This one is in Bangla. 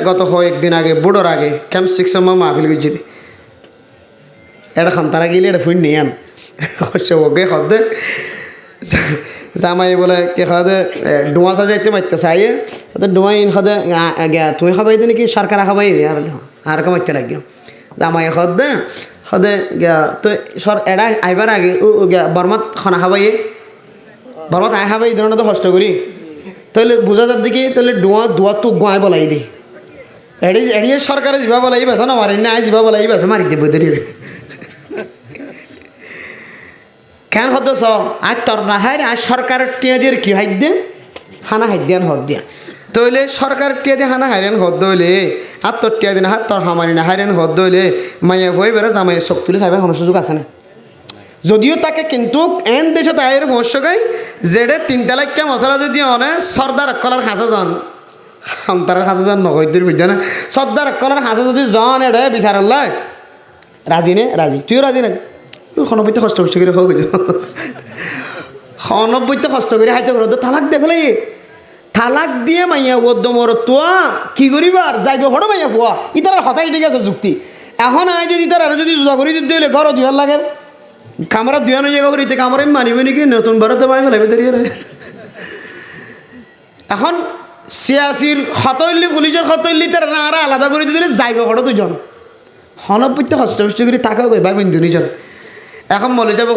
গত কয়েকদিন আগে বুড়োর আগে ক্যাম্প 6 মাহফিল করছি এটা খান্তারা গেলে এটা ফুল নিয়ে আন ওকে খদে জামাই বলে কে খাদে ডুমা সাজাইতে মারতে চাইয়ে ডুমাই খাদে তুমি খাবাই দিন কি সরকার খাবাই আর কে মারতে লাগিও জামাই খদে খদে তো সর এডা আইবার আগে বর্মাত খানা খাবাইয়ে বর্মাত আয় খাবাই এই ধরনের তো কষ্ট করি তাহলে বোঝা যার দিকে তাহলে দোয়া তো গোয়াই বলাই দে এড়িয়ে সরকারে যা বলাই বেছে না মারি না যা বলাই বেছে মারি দেব কেন হতো চ আজ তোর না হাই আজ সরকারের টিয়া দিয়ে কি হাই দে হানা হাই দিয়ান হদ দিয়া তইলে সরকারের টিয়া দিয়ে হানা হাইরেন হদ দইলে আর তোর টিয়া দিন হাত তোর হামারি না হাইরেন হদ দইলে মাইয়া ভয় বেড়ে জামাই চোখ তুলে চাইবার কোনো সুযোগ আছে না যদিও তাকে কিন্তু এন দেশে তাইর সমস্যা গাই যেডে 3 তালাক্কা মশলা যদি অনে সর্দার কলার খাঁচা যান সন্তানের খাঁচা যান নগৈদের বুঝছে না সর্দার কলার খাঁচা যদি জন এডে বিচার রাজি নে রাজি তুইও রাজি না খনবইতে কষ্ট করে হোক খনবইতে কষ্ট করে হাইতে ঘর তালাক দে ফেলে তালাক দিয়ে মাইয়া বদ্ধ মর তোয়া কি করিবার যাইবে হড়ো মাইয়া পোয়া ইতার হতাই ঠিক আছে যুক্তি এখন আয় যদি তার আরো যদি জুজা করি দিতে হইলে ঘর দুয়ার লাগে কামরা দুয়ানো জায়গা করিতে কামড়ে মানিবে নাকি নতুন ভারতে মাই ফেলাবে ধরিয়ে এখন 86 হতইলি পুলিশের হতইলি তার না আর আলাদা করে দিলে যাইবে হড়ো দুজন খনবইতে কষ্ট করে তাকেও কই ভাই বন্ধু নিজন এখন মলে যাবো